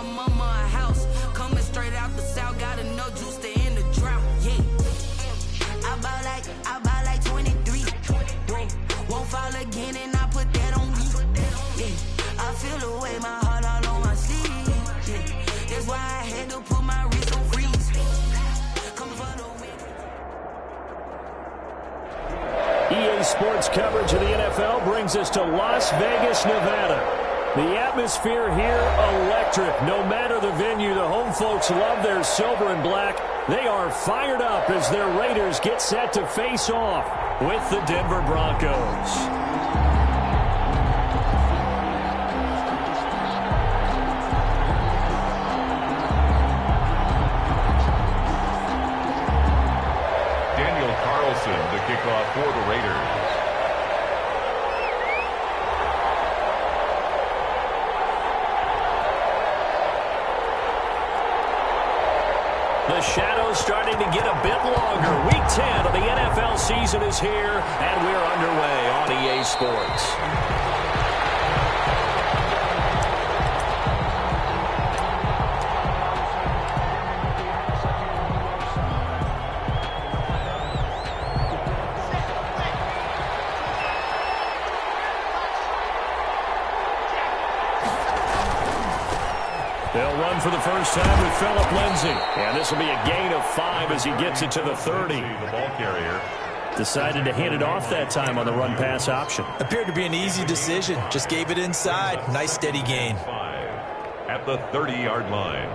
my mama a house. Coming straight out the south, got enough juice to end the drought. Yeah. I buy like 23. Won't fall again, and I put that on me. Yeah. I feel the way, my heart all on my sleeve. Yeah. That's why I had to put my wrist on freeze. Coming for the win. EA Sports coverage of the NFL brings us to Las Vegas, Nevada. The atmosphere here, electric. No matter the venue, the home folks love their silver and black. They are fired up as their Raiders get set to face off with the Denver Broncos. Daniel Carlson, the kickoff for the Raiders. The shadow's starting to get a bit longer. Week 10 of the NFL season is here, and we're underway on EA Sports. They'll run for the first time with Phillip Lindsay. And this will be a gain of 5 as he gets it to the 30. The ball carrier Decided to hand it off that time on the run-pass option. Appeared to be an easy decision. Just gave it inside. Nice, steady gain. 5 at the 30-yard line.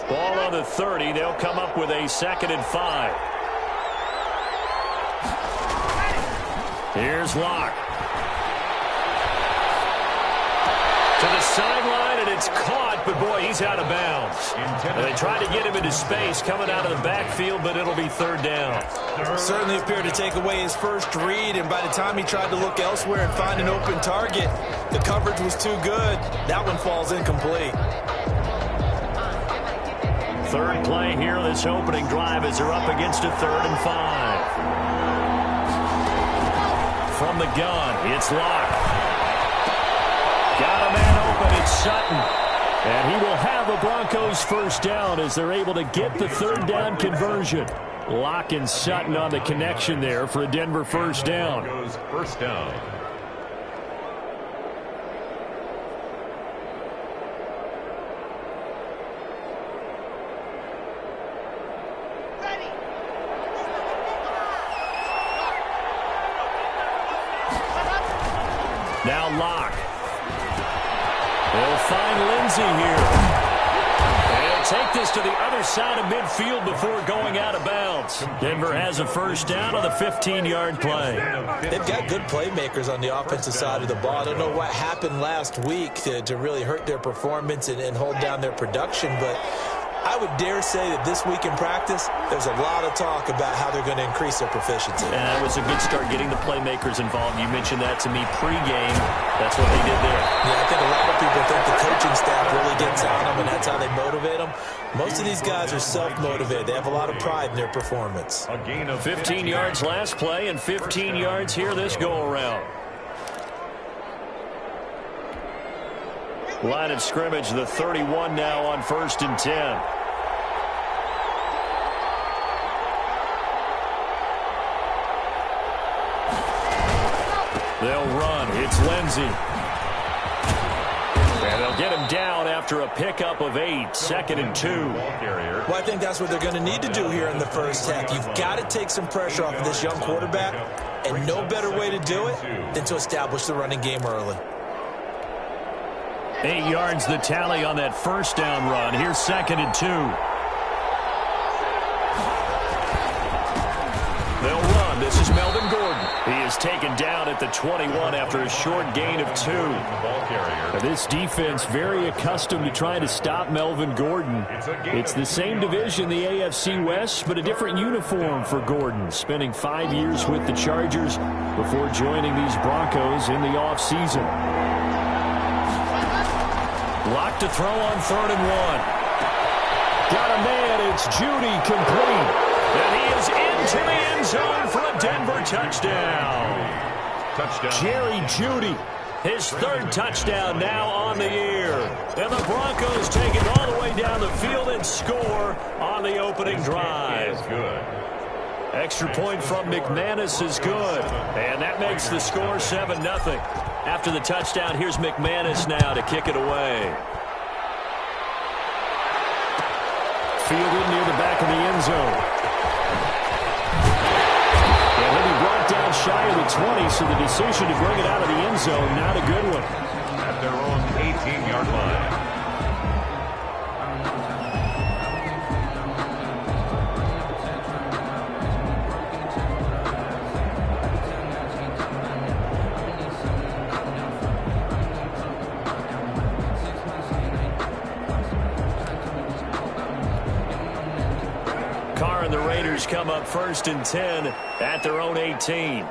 Ball on the 30. They'll come up with a 2nd and 5. Here's Locke. To the sideline, and it's caught, but boy, he's out of bounds. They tried to get him into space coming out of the backfield, but it'll be 3rd down. Certainly appeared to take away his first read, and by the time he tried to look elsewhere and find an open target, the coverage was too good. That one falls incomplete. 3rd play here, this opening drive as they're up against a 3rd and 5. From the gun, it's Locke. Got a man open, it's Sutton. And he will have a Broncos first down as they're able to get the 3rd down conversion. Locke and Sutton on the connection there for a Denver first down. Broncos first down. Now Locke. They'll find Lindsay here. They'll take this to the other side of midfield before going out of bounds. Denver has a first down on the 15-yard play. They've got good playmakers on the offensive side of the ball. I don't know what happened last week to really hurt their performance and hold down their production, but I would dare say that this week in practice, there's a lot of talk about how they're going to increase their proficiency. And that was a good start getting the playmakers involved. You mentioned that to me pregame. That's what they did there. Yeah, I think a lot of people think the coaching staff really gets on them, and that's how they motivate them. Most of these guys are self-motivated. They have a lot of pride in their performance. A gain of 15 yards last play and 15 yards here this go-around. Line of scrimmage, the 31 now on 1st and 10. They'll run. It's Lindsay. And they'll get him down after a pickup of 8. 2nd and 2. Well, I think that's what they're going to need to do here in the first half. You've got to take some pressure off of this young quarterback, and no better way to do it than to establish the running game early. 8 yards the tally on that first down run. Here's 2nd and 2. They'll run. This is Melvin Gordon. He is taken down at the 21 after a short gain of 2. Now, this defense very accustomed to trying to stop Melvin Gordon. It's the same division, the AFC West, but a different uniform for Gordon, spending 5 years with the Chargers before joining these Broncos in the offseason. Locked to throw on 3rd and 1. Got a man. It's Judy complete. And he is into the end zone for a Denver touchdown. Jerry Jeudy His third touchdown now on the year. And the Broncos take it all the way down the field and score on the opening drive. Extra point from McManus is good. And that makes the score 7-0. After the touchdown, here's McManus now to kick it away. Fielded near the back of the end zone. And he'll be brought down shy of the 20, so the decision to bring it out of the end zone, not a good one. At their own 18-yard line. And the Raiders come up 1st and 10 at their own 18.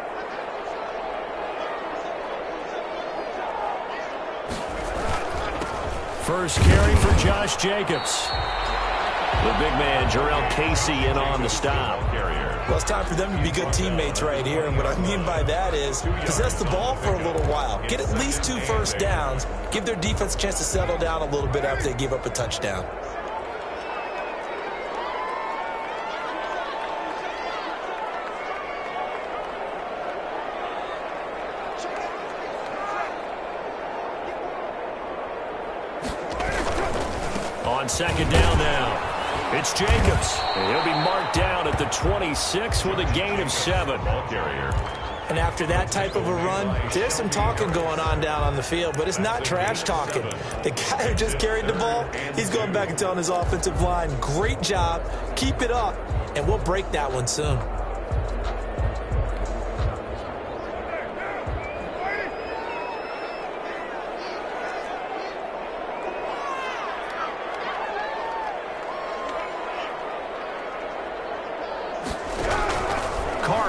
First carry for Josh Jacobs. The big man, Jarrell Casey, in on the stop. Well, it's time for them to be good teammates right here. And what I mean by that is possess the ball for a little while. Get at least 2 first downs. Give their defense a chance to settle down a little bit after they give up a touchdown. On second down now, it's Jacobs. And he'll be marked down at the 26 with a gain of 7. And after that type of a run, there's some talking going on down on the field, but it's not trash talking. The guy who just carried the ball, he's going back and telling his offensive line, great job, keep it up, and we'll break that one soon.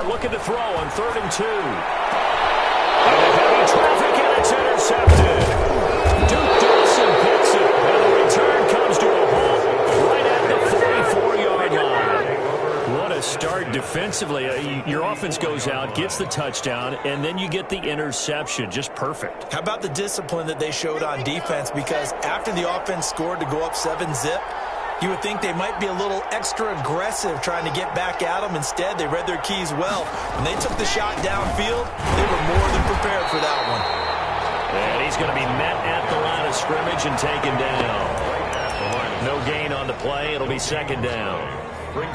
Looking to throw on 3rd and 2. And heavy traffic, and it's intercepted. Duke Dawson picks it, and the return comes to a halt right at the 44-yard line. What a start defensively. Your offense goes out, gets the touchdown, and then you get the interception. Just perfect. How about the discipline that they showed on defense? Because after the offense scored to go up 7-zip, you would think they might be a little extra aggressive trying to get back at them. Instead, they read their keys well. When they took the shot downfield, they were more than prepared for that one. And he's going to be met at the line of scrimmage and taken down. No gain on the play. It'll be 2nd down.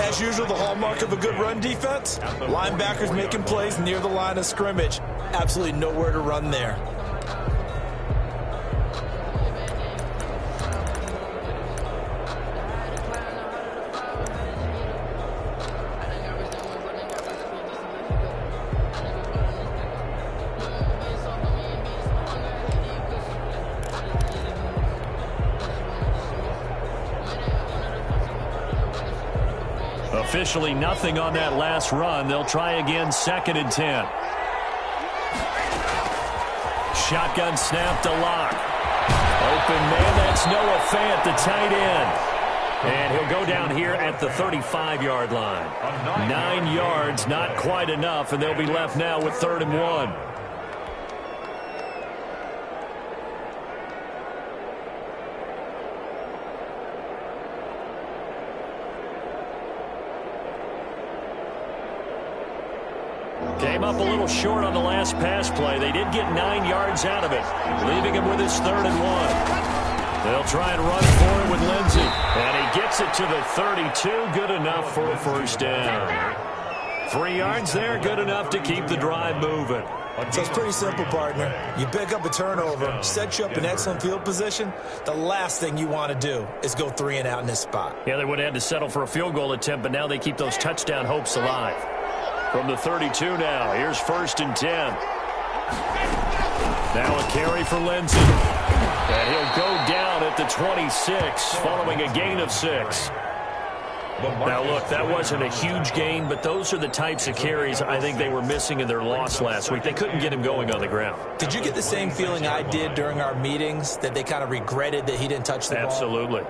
As usual, the hallmark of a good run defense, linebackers making plays near the line of scrimmage. Absolutely nowhere to run there. Officially nothing on that last run. They'll try again 2nd and 10. Shotgun snap to Locke. Open man, that's Noah Fant, the tight end. And he'll go down here at the 35-yard line. 9 yards, not quite enough, and they'll be left now with 3rd and 1. Came up a little short on the last pass play. They did get 9 yards out of it, leaving him with his 3rd and 1. They'll try and run for it with Lindsey. And he gets it to the 32. Good enough for a 1st down. 3 yards there, good enough to keep the drive moving. So it's pretty simple, partner. You pick up a turnover, set you up in excellent field position. The last thing you want to do is go 3 and out in this spot. Yeah, they would have had to settle for a field goal attempt, but now they keep those touchdown hopes alive. From the 32 now, here's 1st and 10. Now a carry for Lindsey. And he'll go down at the 26, following a gain of 6. Now, look, that wasn't a huge gain, but those are the types of carries I think they were missing in their loss last week. They couldn't get him going on the ground. Did you get the same feeling I did during our meetings, that they kind of regretted that he didn't touch the ball? Absolutely.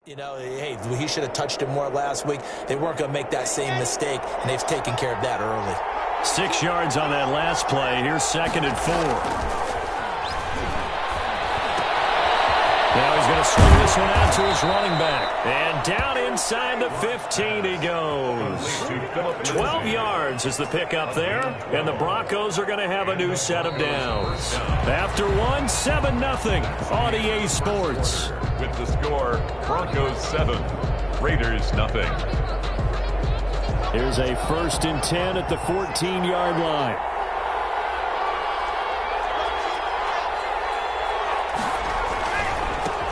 You know, hey, he should have touched it more last week. They weren't going to make that same mistake, and they've taken care of that early. 6 yards on that last play. Here's 2nd and 4. Now he's going to swing this one out to his running back. And down inside the 15 he goes. 12 yards is the pickup there. And the Broncos are going to have a new set of downs. After one, 7-0 on EA Sports. With the score, Broncos 7, Raiders 0. Here's a 1st and 10 at the 14-yard line.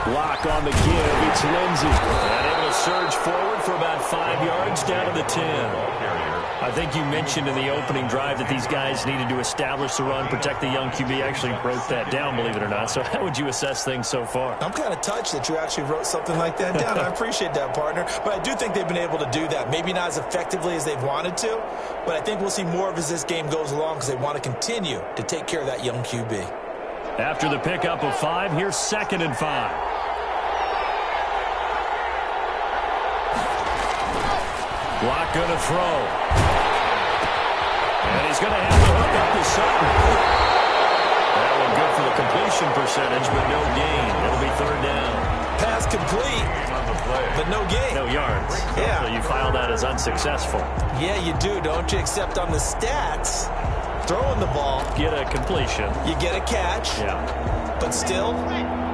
Block on the give. It's Lindsey. And able to surge forward for about 5 yards down to the 10. I think you mentioned in the opening drive that these guys needed to establish the run, protect the young QB. Actually broke that down, believe it or not. So how would you assess things so far? I'm kind of touched that you actually wrote something like that down. I appreciate that, partner. But I do think they've been able to do that. Maybe not as effectively as they've wanted to, but I think we'll see more of as this game goes along because they want to continue to take care of that young QB. After the pickup of 5, here's 2nd and 5. Block going to throw. And he's going to have to hook up to Sutton. That one good for the completion percentage, but no gain. It'll be 3rd down. Pass complete, but no gain. No yards. Yeah. So you file that as unsuccessful. Yeah, you do, don't you? Except on the stats, throwing the ball. Get a completion. You get a catch. Yeah. But still,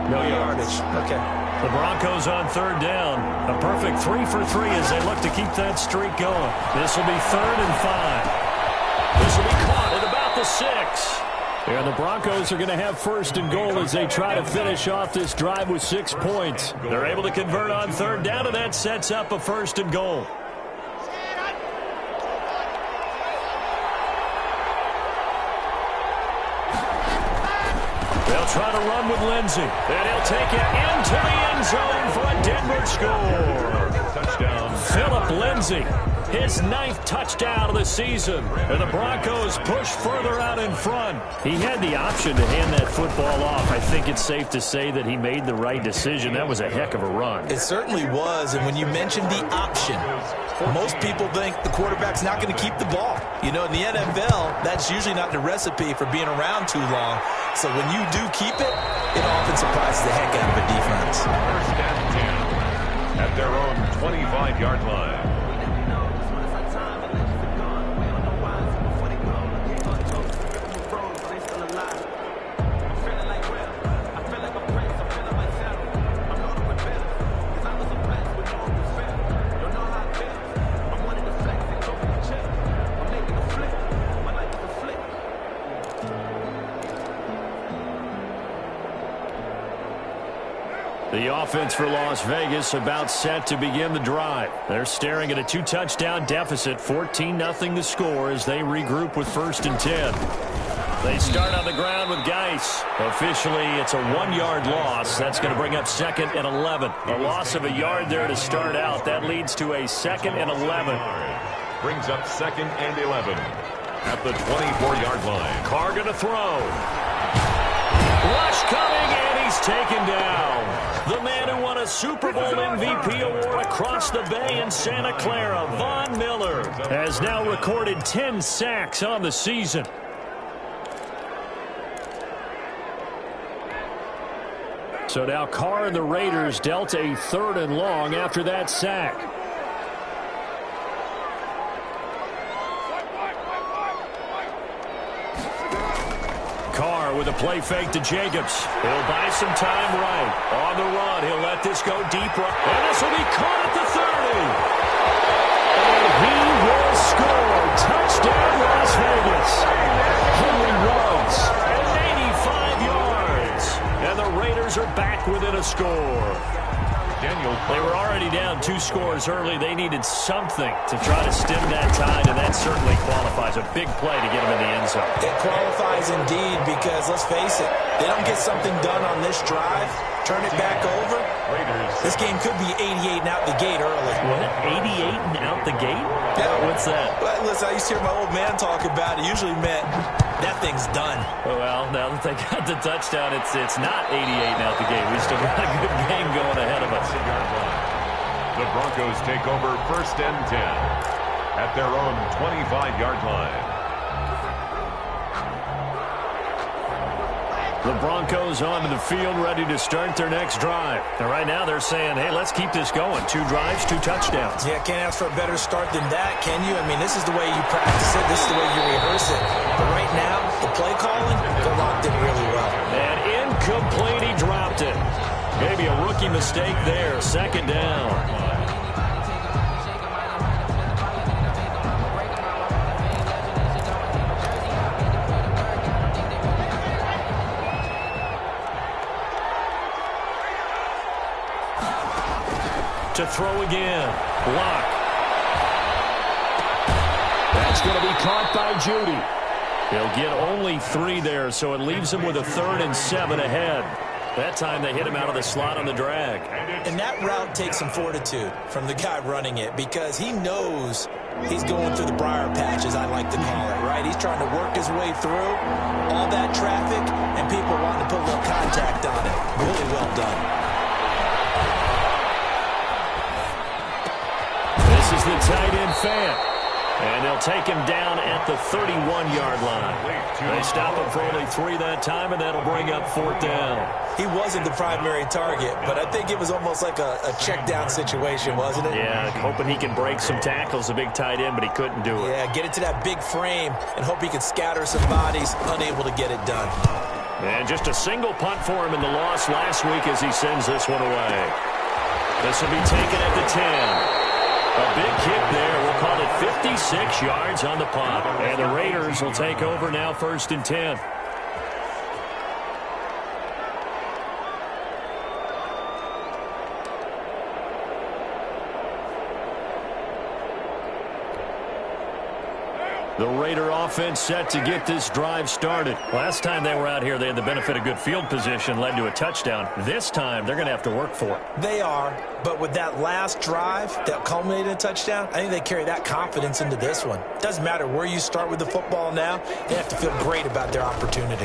no yardage. Okay. The Broncos on 3rd down. A perfect 3 for 3 as they look to keep that streak going. This will be 3rd and 5. This will be caught at about the 6. And the Broncos are going to have 1st and goal as they try to finish off this drive with 6 points. They're able to convert on 3rd down, and that sets up a 1st and goal. They'll try to run with Lindsey. And he'll take it into the end zone for a Denver score. Touchdown. Philip Lindsey, his 9th touchdown of the season. And the Broncos push further out in front. He had the option to hand that football off. I think it's safe to say that he made the right decision. That was a heck of a run. It certainly was. And when you mentioned the option, most people think the quarterback's not going to keep the ball. You know, in the NFL, that's usually not the recipe for being around too long. So when you do keep it, it often surprises the heck out of a defense. 1st and 10 at their own 25-yard line. The offense for Las Vegas about set to begin the drive. They're staring at a 2-touchdown deficit, 14-0 the score as they regroup with 1st and 10. They start on the ground with Geis. Officially, it's a 1-yard loss. That's going to bring up 2nd and 11. A loss of a yard there to start out. That leads to a 2nd and 11. Brings up 2nd and 11 at the 24-yard line. Carr going to throw. Rush coming, and he's taken down. The man who won a Super Bowl MVP award across the bay in Santa Clara, Von Miller, has now recorded 10 sacks on the season. So now Carr and the Raiders dealt a 3rd and long after that sack. Carr with a play fake to Jacobs. He'll buy some time right. On the run, he'll let this go deep. And this will be caught at the 30. And he will score. Touchdown, Las Vegas. Henry Ruggs, 85 yards. And the Raiders are back within a score. They were already down 2 scores early. They needed something to try to stem that tide, and that certainly qualifies. A big play to get them in the end zone. It qualifies indeed because, let's face it, they don't get something done on this drive, turn it back over, this game could be 88 and out the gate early. What? 88 and out the gate? Yeah. What's that? Well, listen, I used to hear my old man talk about it. Usually meant that thing's done. Well, now that they got the touchdown, it's not 88 and out the gate. We still got a good game going ahead of us. The Broncos take over 1st and 10 at their own 25-yard line. The Broncos onto the field, ready to start their next drive. And right now they're saying, hey, let's keep this going. 2 drives, 2 touchdowns. Yeah, can't ask for a better start than that, can you? I mean, this is the way you practice it. This is the way you rehearse it. But right now, the play calling, they're locked in really well. And incomplete, he dropped it. Maybe a rookie mistake there. 2nd down. To throw again. Block. That's going to be caught by Judy. He'll get only 3 there, so it leaves him with a 3rd and 7 ahead. That time they hit him out of the slot on the drag. And that route takes some fortitude from the guy running it because he knows he's going through the briar patch, as I like to call it, right? He's trying to work his way through all that traffic and people wanting to put a little contact on it. Really well done. This is the tight end fan. And they'll take him down at the 31-yard line. They stop him for only 3 that time, and that'll bring up 4th down. He wasn't the primary target, but I think it was almost like a check down situation, wasn't it? Yeah, hoping he can break some tackles, a big tight end, but he couldn't do it. Yeah, get it to that big frame and hope he can scatter some bodies, unable to get it done. And just a single punt for him in the loss last week as he sends this one away. This will be taken at the 10. A big kick there. We'll call it 56 yards on the punt. And the Raiders will take over now 1st and 10. The Raider offense set to get this drive started. Last time they were out here, they had the benefit of good field position, led to a touchdown. This time, they're going to have to work for it. They are, but with that last drive that culminated in a touchdown, I think they carry that confidence into this one. Doesn't matter where you start with the football now, they have to feel great about their opportunity.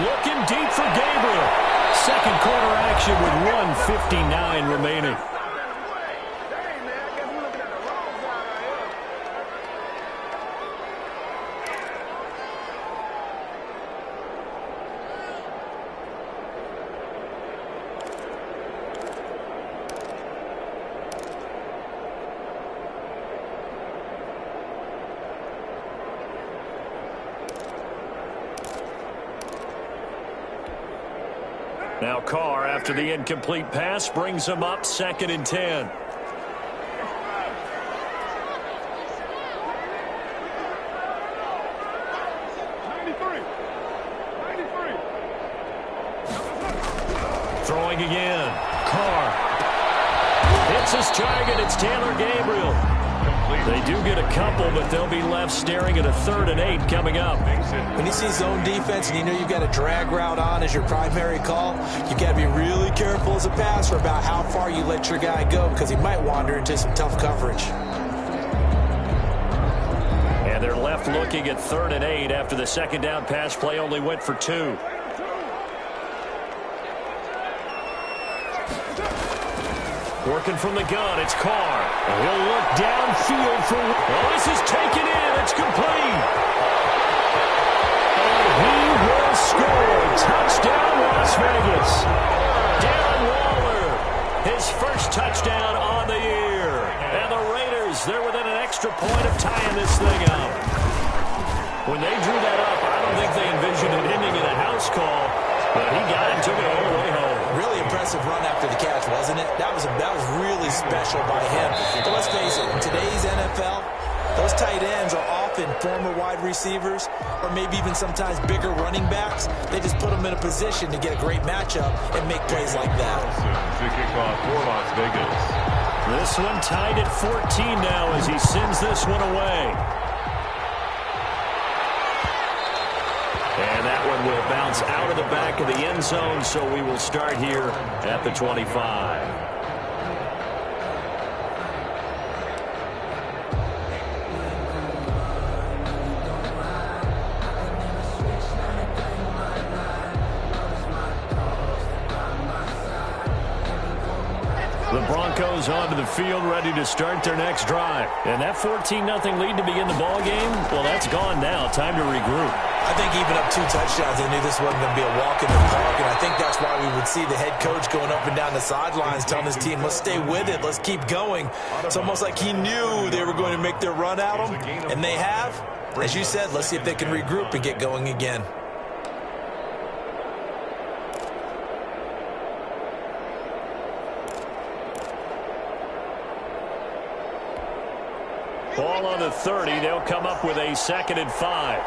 Looking deep for Gabriel. 2nd quarter action with 1:59 remaining. Now Carr, after the incomplete pass, brings him up 2nd and 10. Throwing again. Carr. Hits his target. It's Taylor Gabriel. They do get a couple, but they'll be left staring at a 3rd and 8 coming up. When you see zone defense and you know you've got a drag route on as your primary call, you've got to be really careful as a passer about how far you let your guy go because he might wander into some tough coverage. And they're left looking at 3rd and 8 after the 2nd down pass play only went for 2. Working from the gun, it's Carr. And he'll look downfield for... Oh, this is taken in. It's complete. And he will score. Touchdown, Las Vegas. Darren Waller, his first touchdown on the year. And the Raiders, they're within an extra point of tying this thing up. When they drew that up, I don't think they envisioned it ending in a house call. But he got it and took it all the way home. Really impressive run after the catch, wasn't it? That was really special by him. But let's face it, in today's NFL, those tight ends are often former wide receivers or maybe even sometimes bigger running backs. They just put them in a position to get a great matchup and make plays like that. To kick off for Las Vegas. This one tied at 14 now as he sends this one away. And that one will bounce out of the back of the end zone, so we will start here at the 25. The Broncos onto the field, ready to start their next drive. And that 14-0 lead to begin the ball game, well, that's gone now. Time to regroup. I think even up 2 touchdowns, they knew this wasn't going to be a walk in the park, and I think that's why we would see the head coach going up and down the sidelines telling his team, let's stay with it, let's keep going. It's almost like he knew they were going to make their run at him, and they have. As you said, let's see if they can regroup and get going again. Ball on the 30. They'll come up with a 2nd and 5.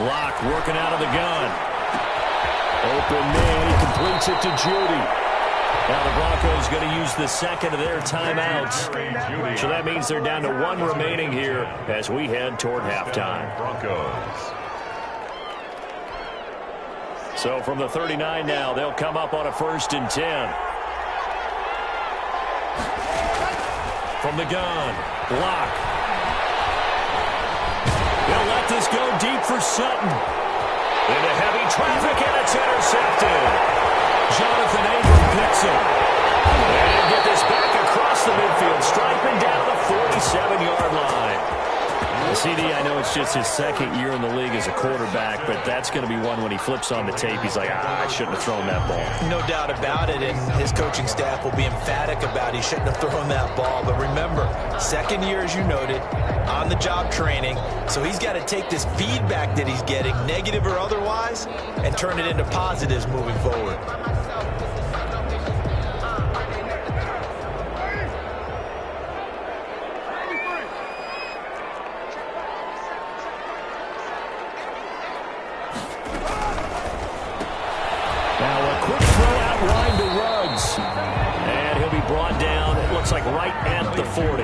Locke working out of the gun. Open man. He completes it to Judy. Now the Broncos going to use the 2nd of their timeouts. So that means they're down to 1 remaining here as we head toward halftime. Broncos. So from the 39 now, they'll come up on a 1st and 10. From the gun, Locke. They'll let this go deep for Sutton. Into heavy traffic, and it's intercepted. Jonathan Abram picks it. And he'll get this back across the midfield, striping down the 47-yard line. CD, I know it's just his 2nd year in the league as a quarterback, but that's going to be one when he flips on the tape, he's like, I shouldn't have thrown that ball. No doubt about it, and his coaching staff will be emphatic about he shouldn't have thrown that ball. But remember, 2nd year, as you noted, on-the-job training, so he's got to take this feedback that he's getting, negative or otherwise, and turn it into positives moving forward. Like right at the 40.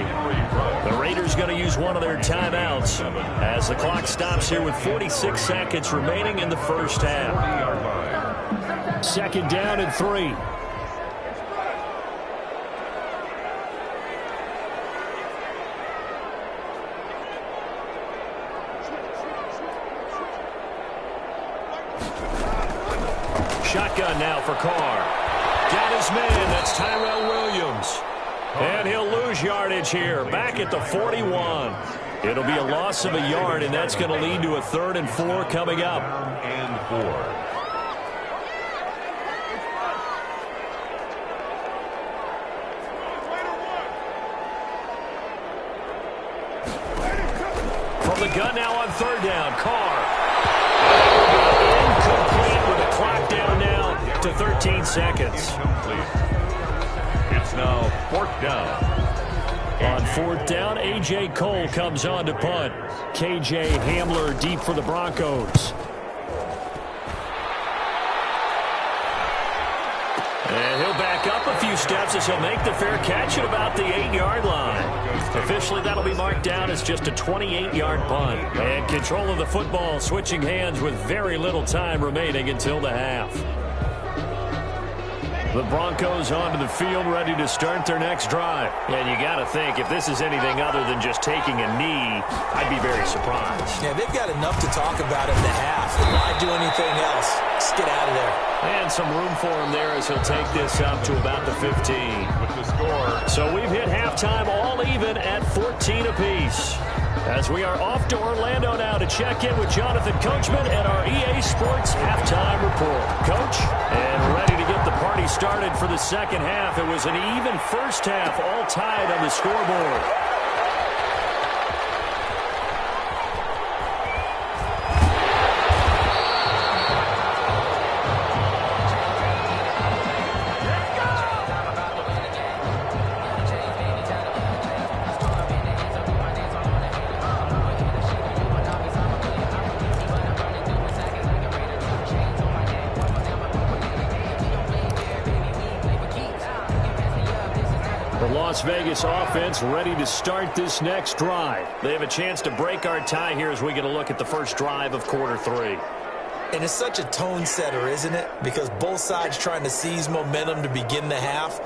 The Raiders going to use one of their timeouts as the clock stops here with 46 seconds remaining in the first half. 2nd down and 3. Shotgun now for Carr. Got his man. That's Tyrell Williams. And he'll lose yardage here, back at the 41. It'll be a loss of a yard, and that's going to lead to a 3rd and 4 coming up. And 4. From the gun now on 3rd down, Carr. Incomplete with the clock down now to 13 seconds. It's now 4th down. On 4th down, A.J. Cole comes on to punt. K.J. Hamler deep for the Broncos. And he'll back up a few steps as he'll make the fair catch at about the 8-yard line. Officially, that'll be marked down as just a 28-yard punt. And control of the football switching hands with very little time remaining until the half. The Broncos onto the field, ready to start their next drive. And you got to think, if this is anything other than just taking a knee, I'd be very surprised. Yeah, they've got enough to talk about in the half. Why do anything else? Just get out of there. And some room for him there as he'll take this up to about the 15. With the score. So we've hit halftime all even at 14 apiece. As we are off to Orlando now to check in with Jonathan Coachman and our EA Sports halftime report. Coach, and ready to get the party started for the 2nd half. It was an even first half, all tied on the scoreboard. Las Vegas offense ready to start this next drive. They have a chance to break our tie here as we get a look at the first drive of quarter 3. And it's such a tone setter, isn't it? Because both sides trying to seize momentum to begin the half.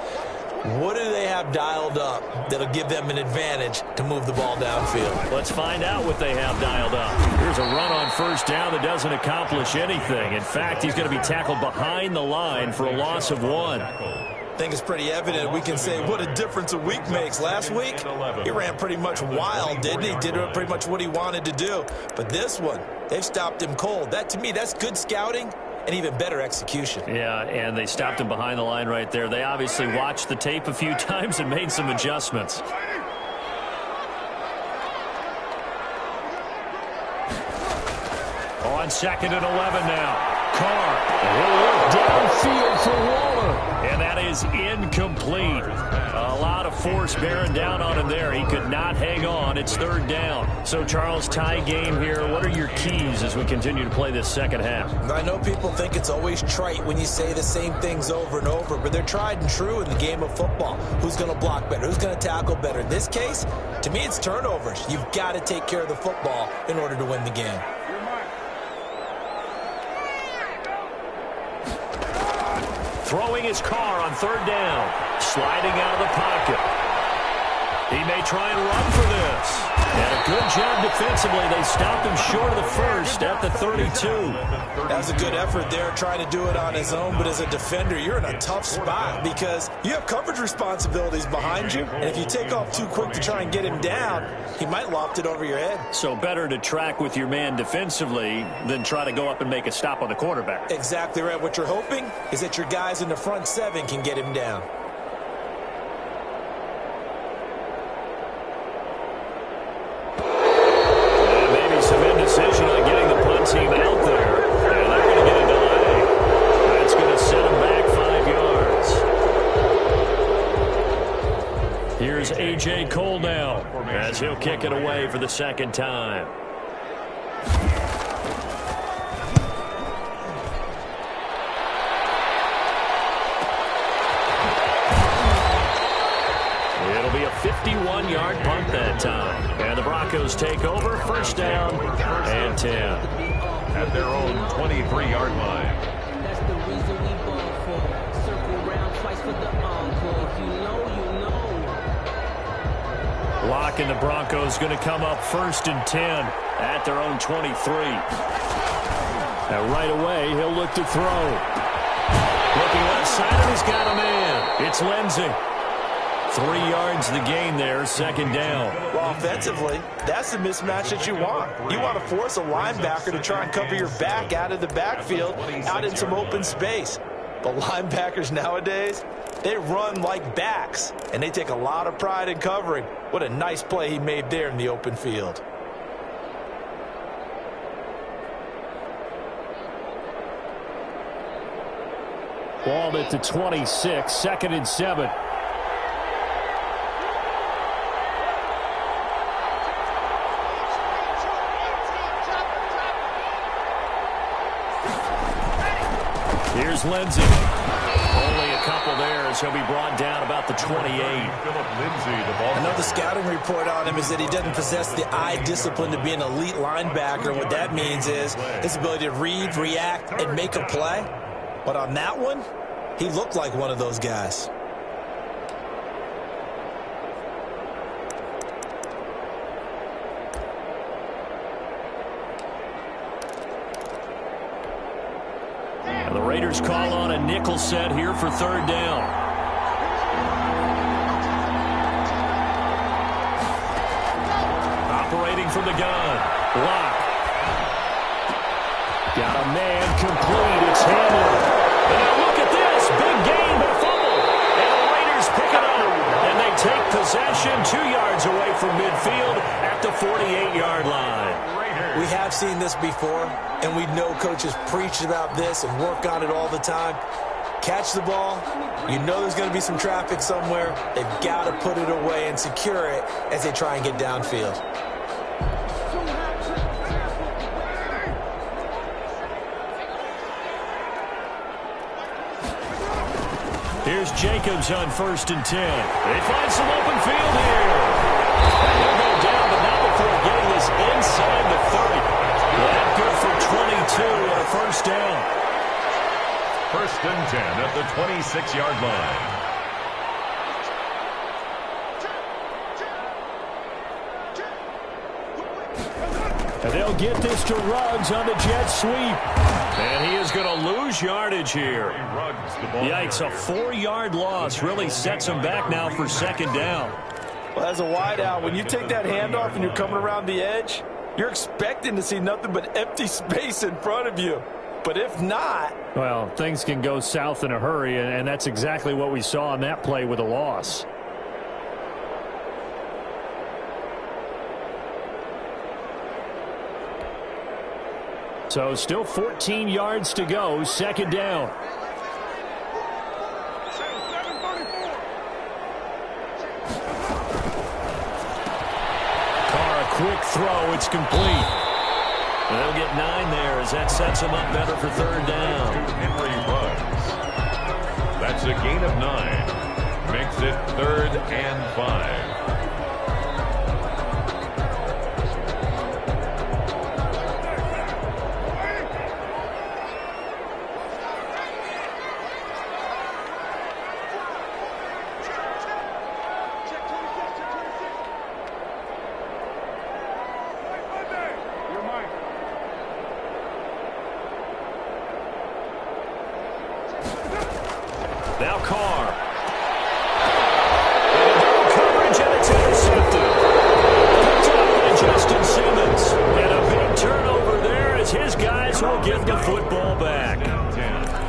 What do they have dialed up that'll give them an advantage to move the ball downfield? Let's find out what they have dialed up. Here's a run on first down that doesn't accomplish anything. In fact, he's going to be tackled behind the line for a loss of 1. I think it's pretty evident. We can say what a difference a week makes. Last week, he ran pretty much wild, didn't he? Did pretty much what he wanted to do. But this one, they've stopped him cold. That, to me, that's good scouting and even better execution. Yeah, and they stopped him behind the line right there. They obviously watched the tape a few times and made some adjustments. On 2nd and 11 now. Carr will look downfield for Waller. And that is incomplete. A lot of force bearing down on him there. He could not hang on. It's 3rd down. So, Charles, tie game here. What are your keys as we continue to play this second half? I know people think it's always trite when you say the same things over and over, but they're tried and true in the game of football. Who's going to block better? Who's going to tackle better? In this case, to me, it's turnovers. You've got to take care of the football in order to win the game. Throwing his Carr on 3rd down. Sliding out of the pocket. He may try and run for this. And a good job defensively. They stopped him short of the first at the 32. That was a good effort there, trying to do it on his own. But as a defender, you're in a tough spot because you have coverage responsibilities behind you. And if you take off too quick to try and get him down, he might loft it over your head. So better to track with your man defensively than try to go up and make a stop on the quarterback. Exactly right. What you're hoping is that your guys in the front 7 can get him down. Some indecision on getting the punt team out there. And they're going to get a delay. That's going to set them back 5 yards. Here's A.J. Cole now as he'll kick it away for the 2nd time. It'll be a 51-yard punt that time. And the Broncos take over, 1st down and 10. At their own 23-yard line. That's the reason we ball for. Circle round twice for the encore. If you know, you know. Lock and the Broncos going to come up 1st and 10 at their own 23. Now right away, he'll look to throw. Looking left side, and he's got a man. It's Lindsey. 3 yards the gain there, 2nd down. Well, offensively, that's the mismatch that you want. You want to force a linebacker to try and cover your back out of the backfield, out in some open space. But linebackers nowadays, they run like backs, and they take a lot of pride in covering. What a nice play he made there in the open field. Ball at the 26, 2nd and 7. Here's Lindsey. Only a couple there as he'll be brought down about the 28. Another scouting report on him is that he doesn't possess the eye discipline to be an elite linebacker. What that means is his ability to read, react, and make a play. But on that one, he looked like one of those guys. And the Raiders call on a nickel set here for 3rd down. Operating from the gun. Block. Got a man complete. It's Hamlin. And now look at this. Big gain, but a fumble. And the Raiders pick it up. And they take possession 2 yards away from midfield at the 48-yard line. We have seen this before, and we know coaches preach about this and work on it all the time. Catch the ball. You know there's going to be some traffic somewhere. They've got to put it away and secure it as they try and get downfield. Here's Jacobs on 1st and 10. They find some open field here. And he'll go down, but not before getting this inside the 30. That good for 22 and a 1st down. 1st and 10 at the 26-yard line. And they'll get this to Ruggs on the jet sweep. And he is going to lose yardage here. Yikes, a 4-yard loss really sets him back now for second down. Well, as a wideout, when you take that handoff and you're coming around the edge, you're expecting to see nothing but empty space in front of you. But if not... well, things can go south in a hurry, and that's exactly what we saw on that play with a loss. So still 14 yards to go, second down. Carr, a quick throw, it's complete. They'll get 9 there as that sets them up better for third down. Henry Ruggs. That's a gain of 9. Makes it 3rd and 5. Now Carr. Coverage, and it's intercepted. Picked up by Justin Simmons. And a big turnover there as his guys will give the football back.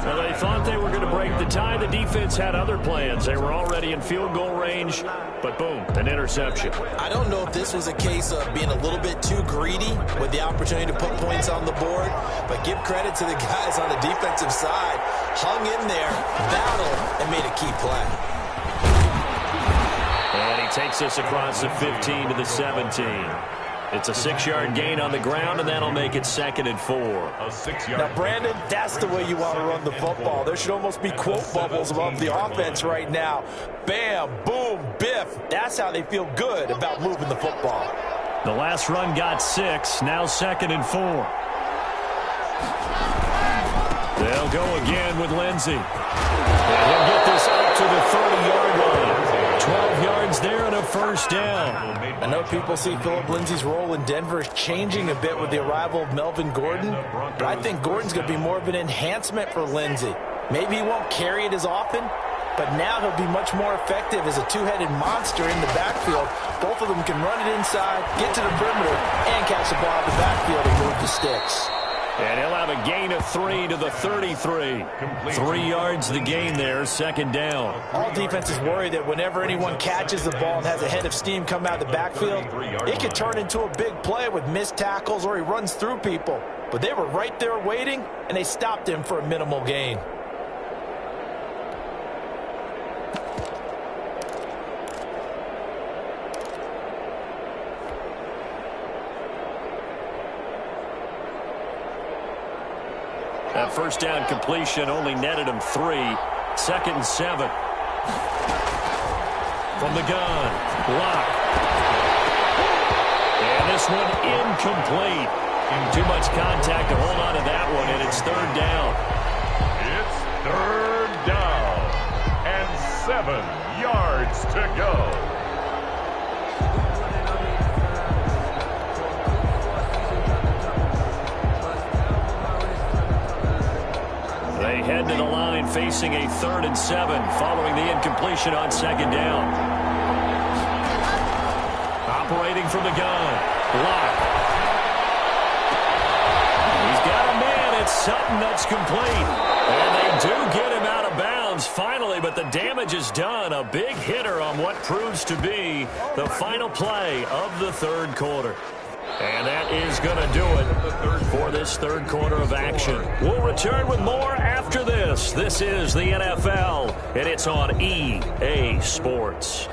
Well, they thought they were going to break the tie. The defense had other plans. They were already in field goal range, but boom, an interception. I don't know if this was a case of being a little bit too greedy with the opportunity to put points on the board, but give credit to the guys on the defensive side. Hung in there, battled, and made a key play. And he takes us across the 15 to the 17. It's a 6-yard gain on the ground, and that'll make it 2nd and 4. Now, Brandon, that's the way you want to run the football. There should almost be quote bubbles above the offense right now. Bam, boom, biff. That's how they feel good about moving the football. The last run got 6, now 2nd and 4. They'll go again with Lindsey. And he'll get this up to the 30-yard line. 12 yards there and a first down. I know people see Phillip Lindsay's role in Denver is changing a bit with the arrival of Melvin Gordon, but I think Gordon's going to be more of an enhancement for Lindsay. Maybe he won't carry it as often, but now he'll be much more effective as a two-headed monster in the backfield. Both of them can run it inside, get to the perimeter, and catch the ball out of the backfield and move the sticks. And he'll have a gain of 3 to the 33. 3 yards the gain there, second down. All defenses worry that whenever anyone catches the ball and has a head of steam come out of the backfield, it could turn into a big play with missed tackles or he runs through people. But they were right there waiting, and they stopped him for a minimal gain. That first down completion only netted him 3. 2nd and 7. From the gun. Block. And this one incomplete. Too much contact to hold on to that one, and it's 3rd down. It's 3rd down and 7 yards to go. They head to the line facing a 3rd and 7 following the incompletion on 2nd down. Operating from the gun. Block. He's got a man. It's Sutton that's complete. And they do get him out of bounds finally, but the damage is done. A big hitter on what proves to be the final play of the 3rd quarter. And that is going to do it for this 3rd quarter of action. We'll return with more after this. This is the NFL, and it's on EA Sports.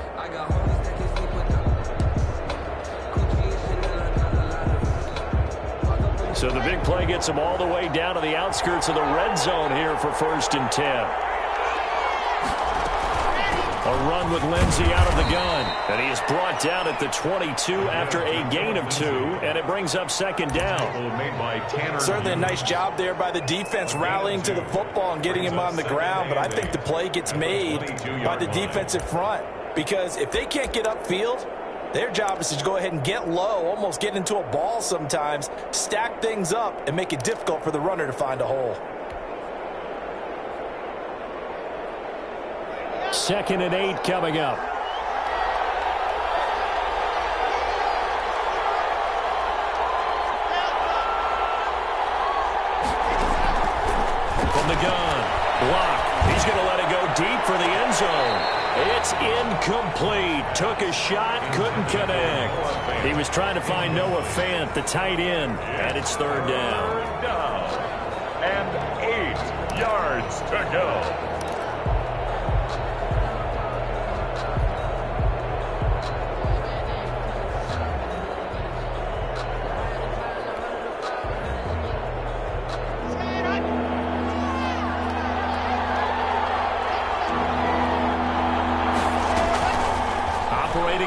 So the big play gets him all the way down to the outskirts of the red zone here for 1st and 10. A run with Lindsey out of the gun. And he is brought down at the 22 after a gain of 2, and it brings up 2nd down. Certainly a nice job there by the defense rallying to the football and getting him on the ground, but I think the play gets made by the defensive front, because if they can't get upfield, Their job is to go ahead and get low, almost get into a ball sometimes, stack things up, and make it difficult for the runner to find a hole. 2nd and 8 coming up. From the gun, block. He's going to let it go deep for the end zone. It's incomplete. Took a shot, couldn't connect. He was trying to find Noah Fant, the tight end, and it's 3rd down. 3rd down and 8 yards to go.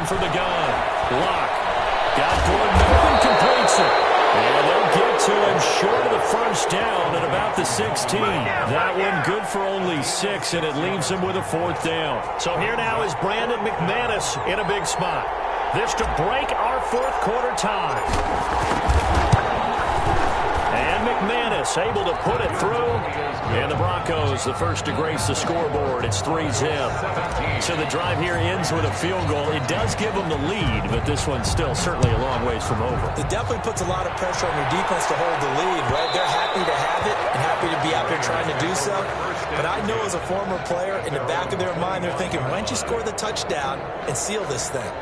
From the gun. Block. Got Gordon open, completes it. And they'll get to him short of the 1st down at about the 16. That one good for only 6, and it leaves him with a 4th down. So here now is Brandon McManus in a big spot. This to break our 4th quarter tie. And McManus able to put it through. And the Broncos, the first to grace the scoreboard. It's 3-zip. So the drive here ends with a field goal. It does give them the lead, but this one's still certainly a long ways from over. It definitely puts a lot of pressure on your defense to hold the lead, right? They're happy to have it and happy to be out there trying to do so. But I know as a former player, in the back of their mind, they're thinking, why don't you score the touchdown and seal this thing?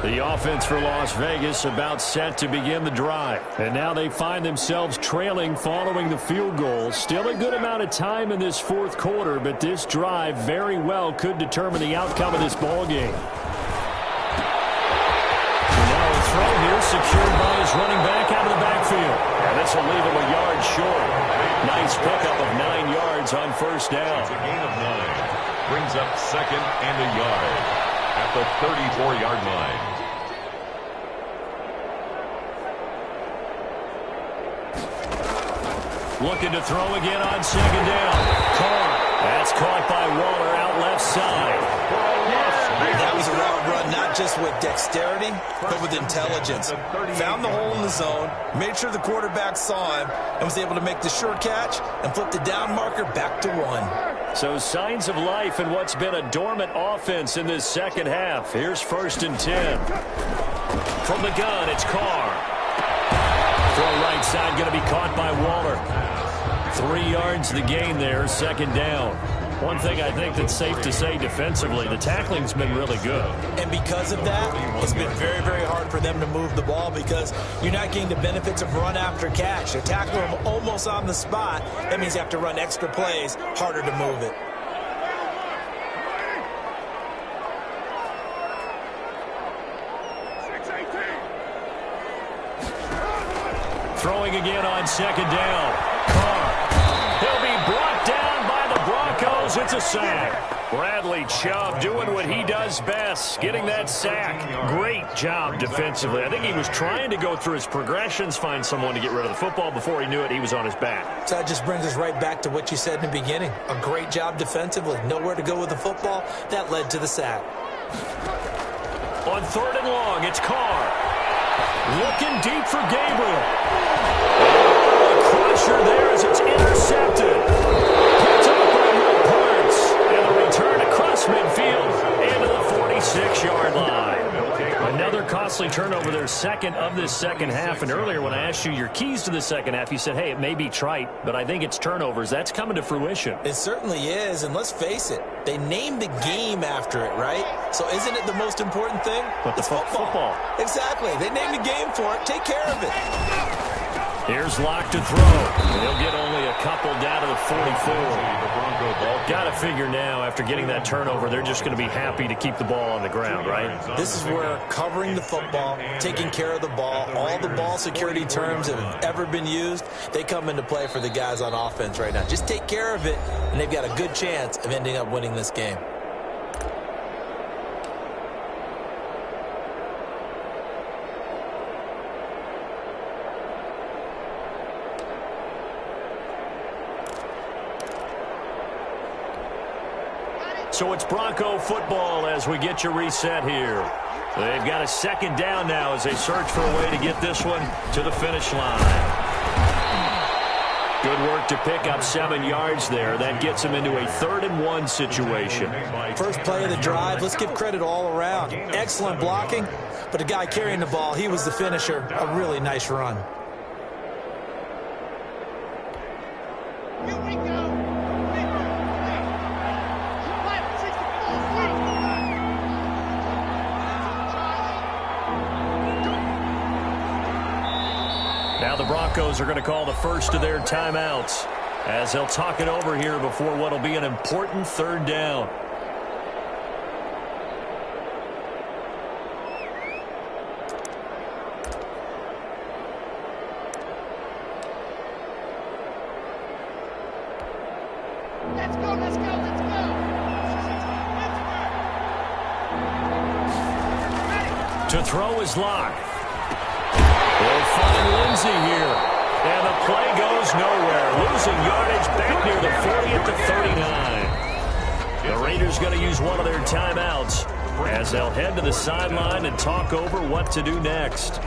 The offense for Las Vegas about set to begin the drive. And now they find themselves trailing following the field goal. Still a good amount of time in this 4th quarter, but this drive very well could determine the outcome of this ball game. Now a throw here secured by his running back out of the backfield. And this will leave him a yard short. Nice pickup of 9 yards on 1st down. It's a gain of 9. Brings up 2nd and a yard at the 34-yard line. Looking to throw again on 2nd down. Carr. That's caught by Waller out left side. That was a route run not just with dexterity, but with intelligence. Found the hole in the zone, made sure the quarterback saw him, and was able to make the sure catch and flip the down marker back to 1. So signs of life in what's been a dormant offense in this 2nd half. Here's 1st and 10. From the gun, it's Carr. Throw right side going to be caught by Waller. 3 yards the gain there, 2nd down. One thing I think that's safe to say defensively, the tackling's been really good. And because of that, it's been very, very hard for them to move the ball because you're not getting the benefits of run after catch. They're tackling them almost on the spot. That means you have to run extra plays, harder to move it. Throwing again on 2nd down. Carr. He'll be brought down by the Broncos. It's a sack. Bradley Chubb doing what he does best, getting that sack. Great job defensively. I think he was trying to go through his progressions, find someone to get rid of the football. Before he knew it, he was on his back. So that just brings us right back to what you said in the beginning. A great job defensively. Nowhere to go with the football. That led to the sack. On 3rd and long, it's Carr. Looking deep for Gabriel. A crusher there as it's intercepted. Picked up by Will Parks. And a return across midfield into the 46-yard line. Another costly turnover there, 2nd of this 2nd half. And earlier when I asked you your keys to the 2nd half, you said, hey, it may be trite, but I think it's turnovers. That's coming to fruition. It certainly is, and let's face it, they named the game after it, right? So isn't it the most important thing? But it's football. Exactly. They named the game for it. Take care of it. Here's Locke to throw. And he'll get only a couple down to the 44. Got to figure now, after getting that turnover, they're just going to be happy to keep the ball on the ground, right? This is where covering the football, taking care of the ball, all the ball security terms that have ever been used, they come into play for the guys on offense right now. Just take care of it, and they've got a good chance of ending up winning this game. So it's Bronco football as we get you reset here. They've got a second down now as they search for a way to get this one to the finish line. Good work to pick up 7 yards there. That gets them into a 3rd-and-1 situation. First play of the drive, let's give credit all around. Excellent blocking, but the guy carrying the ball, he was the finisher. A really nice run. Here we go. Now the Broncos are going to call the first of their timeouts as they'll talk it over here before what will be an important 3rd down. Let's go, let's go, let's go. To throw is Locke. They'll find Lindsey here. And the play goes nowhere. Losing yardage back near the 40 at the 39. The Raiders going to use one of their timeouts as they'll head to the sideline and talk over what to do next.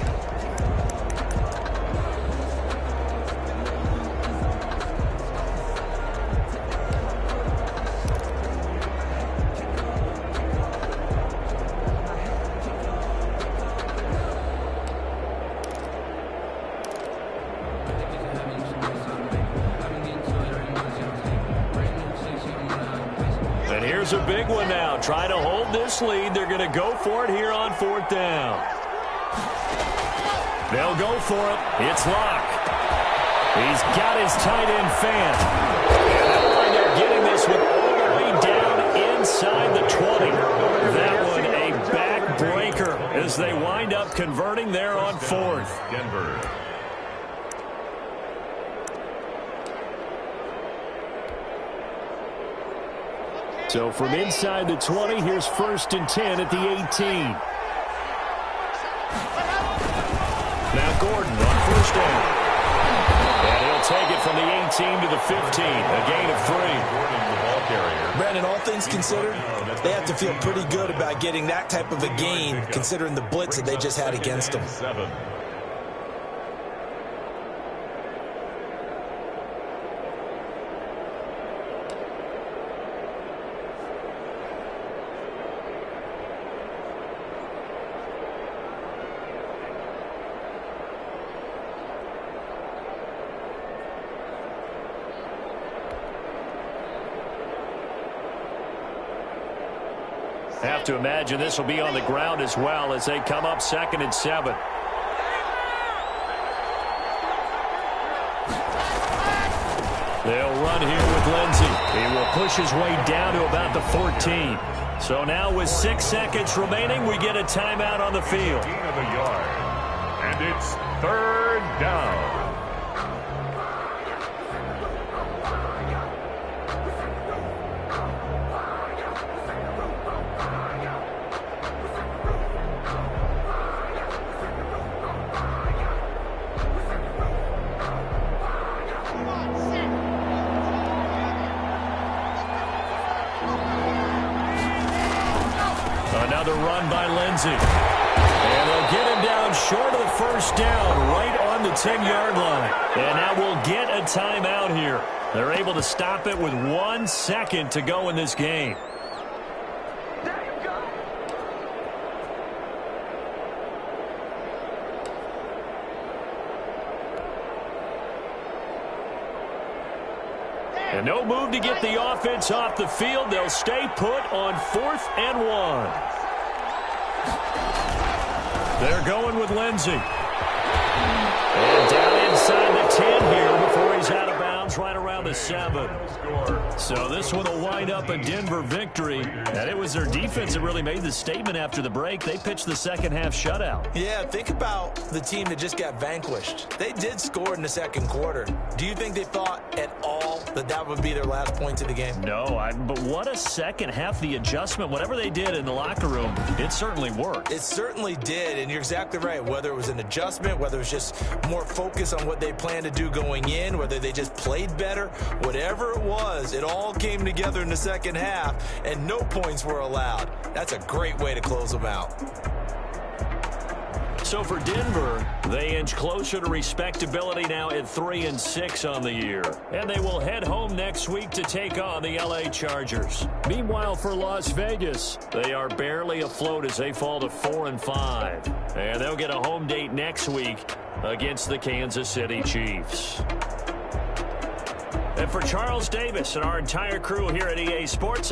A big one now. Trying to hold this lead. They're going to go for it here on 4th down. They'll go for it. It's Locke. He's got his tight end fan. And they'll wind up getting this one all the way down inside the 20. That one a backbreaker as they wind up converting there on 4th. Denver. So from inside the 20, here's 1st and 10 at the 18. Now Gordon on 1st down. And he'll take it from the 18 to the 15, a gain of 3. Brandon, all things considered, they have to feel pretty good about getting that type of a gain considering the blitz that they just had against them. 7. Have to imagine this will be on the ground as well as they come up 2nd and 7. They'll run here with Lindsey. He will push his way down to about the 14. So now with 6 seconds remaining, we get a timeout on the field. Gain of a yard. And it's 3rd down. Another run by Lindsey. And they'll get him down short of the 1st down, right on the 10-yard line. And now we'll get a timeout here. They're able to stop it with 1 second to go in this game. And no move to get the offense off the field. They'll stay put on 4th and 1. They're going with Lindsey. And down inside the 10 here before he's out of bounds right around the 7. So this one will wind up a Denver victory. And it was their defense that really made the statement after the break. They pitched the second half shutout. Yeah, think about the team that just got vanquished. They did score in the 2nd quarter. Do you think they thought at all that would be their last points of the game? No, but what a second half. The adjustment, whatever they did in the locker room, it certainly worked. It certainly did, and you're exactly right. Whether it was an adjustment, whether it was just more focus on what they planned to do going in, whether they just played better, whatever it was, it all came together in the second half, and no points were allowed. That's a great way to close them out. So for Denver, they inch closer to respectability now at 3-6 on the year. And they will head home next week to take on the LA Chargers. Meanwhile, for Las Vegas, they are barely afloat as they fall to 4-5. And they'll get a home date next week against the Kansas City Chiefs. And for Charles Davis and our entire crew here at EA Sports,